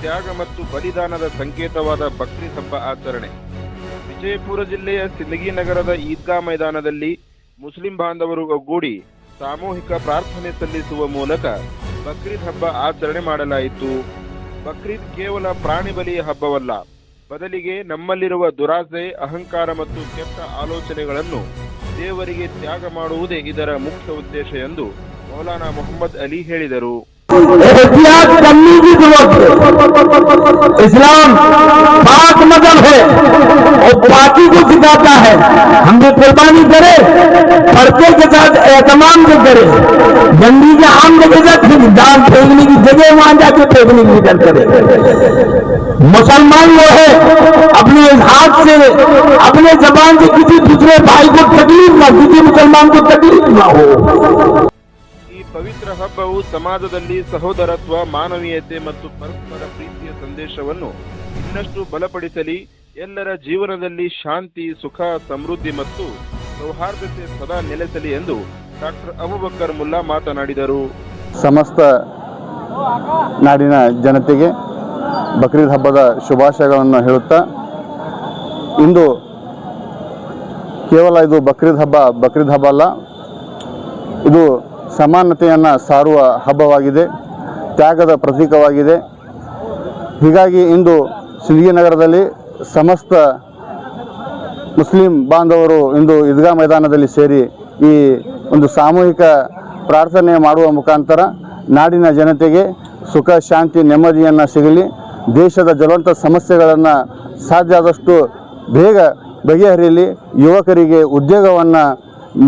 ತ್ಯಾಗ ಮತ್ತು ಬಲಿದಾನದ ಸಂಕೇತವಾದ ಬಕ್ರೀದ್ ಹಬ್ಬ ಆಚರಣೆ. ವಿಜಯಪುರ ಜಿಲ್ಲೆಯ ಸಿಂದಗಿ ನಗರದ ಈದ್ಗಾ ಮೈದಾನದಲ್ಲಿ ಮುಸ್ಲಿಂ ಬಾಂಧವರು ಒಗ್ಗೂಡಿ ಸಾಮೂಹಿಕ ಪ್ರಾರ್ಥನೆ ಸಲ್ಲಿಸುವ ಮೂಲಕ ಬಕ್ರೀದ್ ಹಬ್ಬ ಆಚರಣೆ ಮಾಡಲಾಯಿತು. ಬಕ್ರೀದ್ ಕೇವಲ ಪ್ರಾಣಿ ಬಲಿಯ ಹಬ್ಬವಲ್ಲ, ಬದಲಿಗೆ ನಮ್ಮಲ್ಲಿರುವ ದುರಾಸೆ, ಅಹಂಕಾರ ಮತ್ತು ಕೆಟ್ಟ ಆಲೋಚನೆಗಳನ್ನು ದೇವರಿಗೆ ತ್ಯಾಗ ಮಾಡುವುದೇ ಇದರ ಮುಖ್ಯ ಉದ್ದೇಶ ಎಂದು ಮೌಲಾನಾ ಮೊಹಮ್ಮದ್ ಅಲಿ ಹೇಳಿದರು. एहतियात करने की जरूरत है। इस्लाम पाक मजहब है और पाकी को सिखाता है। हम जो कुर्बानी करे पर्दे के साथ एहतमाम से करे, डंडी के आम लगेगा फिर दाल फेंकने की जगह वहां जाके फेंकने की डर करे। मुसलमान वो है अपने हाथ से अपने जबान से किसी दूसरे भाई को तकलीफ ना, किसी मुसलमान को तकलीफ ना हो। ಪವಿತ್ರ ಹಬ್ಬವು ಸಮಾಜದಲ್ಲಿ ಸಹೋದರತ್ವ, ಮಾನವೀಯತೆ ಮತ್ತು ಪರಸ್ಪರ ಪ್ರೀತಿಯ ಸಂದೇಶವನ್ನು ಇನ್ನಷ್ಟು ಬಲಪಡಿಸಲಿ, ಎಲ್ಲರ ಜೀವನದಲ್ಲಿ ಶಾಂತಿ, ಸುಖ, ಸಮೃದ್ಧಿ ಮತ್ತು ಸೌಹಾರ್ದತೆ ಸದಾ ನೆಲೆಸಲಿ ಎಂದು ಡಾಕ್ಟರ್ ಅಬೂಬಕರ್ ಮುಲ್ಲಾ ಮಾತನಾಡಿದರು. ಸಮಸ್ತ ನಾಡಿನ ಜನತೆಗೆ ಬಕ್ರೀದ್ ಹಬ್ಬದ ಶುಭಾಶಯಗಳನ್ನು ಹೇಳುತ್ತಾ, ಇಂದು ಕೇವಲ ಇದು ಬಕ್ರೀದ್ ಹಬ್ಬ ಅಲ್ಲ, ಇದು ಸಮಾನತೆಯನ್ನು ಸಾರುವ ಹಬ್ಬವಾಗಿದೆ, ತ್ಯಾಗದ ಪ್ರತೀಕವಾಗಿದೆ. ಹೀಗಾಗಿ ಇಂದು ಸಿಂದಗಿ ನಗರದಲ್ಲಿ ಸಮಸ್ತ ಮುಸ್ಲಿಂ ಬಾಂಧವರು ಇಂದು ಈದ್ಗಾ ಮೈದಾನದಲ್ಲಿ ಸೇರಿ ಈ ಒಂದು ಸಾಮೂಹಿಕ ಪ್ರಾರ್ಥನೆ ಮಾಡುವ ಮುಖಾಂತರ ನಾಡಿನ ಜನತೆಗೆ ಸುಖ, ಶಾಂತಿ, ನೆಮ್ಮದಿಯನ್ನು ಸಿಗಲಿ, ದೇಶದ ಜ್ವಲಂತ ಸಮಸ್ಯೆಗಳನ್ನು ಸಾಧ್ಯ ಆದಷ್ಟು ಬೇಗ ಬಗೆಹರಿಯಲಿ, ಯುವಕರಿಗೆ ಉದ್ಯೋಗವನ್ನು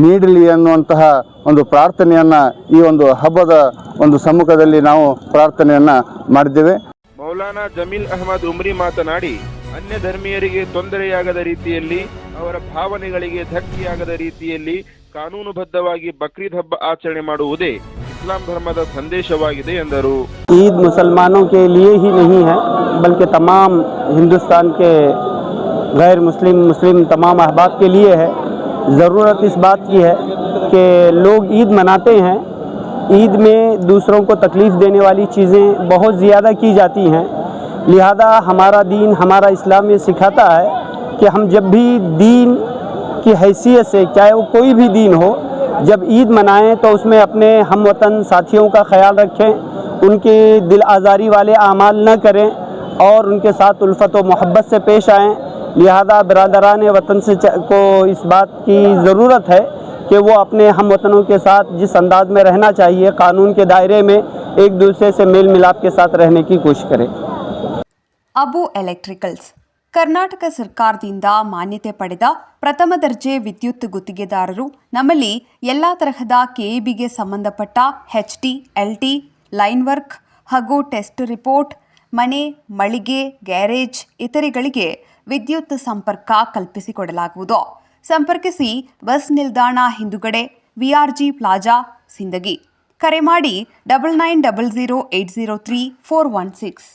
ನೀಡಲಿ ಅನ್ನುವಂತಹ ಒಂದು ಪ್ರಾರ್ಥನೆಯನ್ನು ಈ ಒಂದು ಹಬ್ಬದ ಒಂದು ಸಮ್ಮುಖದಲ್ಲಿ ನಾವು ಪ್ರಾರ್ಥನೆಯನ್ನು ಮಾಡಿದ್ದೇವೆ. ಮೌಲಾನಾ ಜಮೀಲ್ ಅಹಮದ್ ಉಮ್ರಿ ಮಾತನಾಡಿ, ಅನ್ಯ ಧರ್ಮೀಯರಿಗೆ ತೊಂದರೆಯಾಗದ ರೀತಿಯಲ್ಲಿ, ಅವರ ಭಾವನೆಗಳಿಗೆ ಧಕ್ಕೆಯಾಗದ ರೀತಿಯಲ್ಲಿ ಕಾನೂನುಬದ್ಧವಾಗಿ ಬಕ್ರೀದ್ ಹಬ್ಬ ಆಚರಣೆ ಮಾಡುವುದೇ ಇಸ್ಲಾಂ ಧರ್ಮದ ಸಂದೇಶವಾಗಿದೆ ಎಂದರು. ईद मुसलमानों के लिए ही नहीं है बल्कि तमाम हिंदुस्तान के गैर मुस्लिम तमाम अहबाब के लिए है। ज़रूरत इस बात की है कि लोग ईद मनाते हैं, ईद में दूसरों को तकलीफ़ देने वाली चीज़ें बहुत ज़्यादा की जाती हैं। लिहाजा हमारा दीन, हमारा इस्लाम ये सिखाता है कि हम जब भी दीन की हैसियत से, चाहे वो कोई भी दीन हो, जब ईद मनाएं तो उसमें अपने हमवतन साथियों का ख्याल रखें, उनकी दिल आज़ारी वाले आमाल न करें और उनके साथ उल्फत व मोहब्बत से पेश आएँ। लिहाजा बरादरान वतन को इस बात की ज़रूरत है कि वो अपने हम वतनों के साथ जिस अंदाज में रहना चाहिए, कानून के दायरे में एक दूसरे से मेल मिलाप के साथ रहने की कोशिश करें. ಅಬು ಎಲೆಕ್ಟ್ರಿಕಲ್ಸ್ ಕರ್ನಾಟಕ ಸರ್ಕಾರದಿಂದ ಮಾನ್ಯತೆ ಪಡೆದ ಪ್ರಥಮ ದರ್ಜೆ ವಿದ್ಯುತ್ ಗುತ್ತಿಗೆದಾರರು. ನಮ್ಮಲ್ಲಿ ಎಲ್ಲ ತರಹದ ಕೆಇಬಿಗೆ ಸಂಬಂಧಪಟ್ಟ HT, LT, ಲೈನ್ ವರ್ಕ್ ಹಾಗೂ ಟೆಸ್ಟ್ ರಿಪೋರ್ಟ್, ಮನೆ, ಮಳಿಗೆ, ಗ್ಯಾರೇಜ್ ಇತರೆಗಳಿಗೆ ವಿದ್ಯುತ್ ಸಂಪರ್ಕ ಕಲ್ಪಿಸಿಕೊಡಲಾಗುವುದು. ಸಂಪರ್ಕಿಸಿ ಬಸ್ ನಿಲ್ದಾಣ ಹಿಂದುಗಡೆ, VRG ಪ್ಲಾಜಾ, ಸಿಂದಗಿ. ಕರೆ ಮಾಡಿ 9900803416.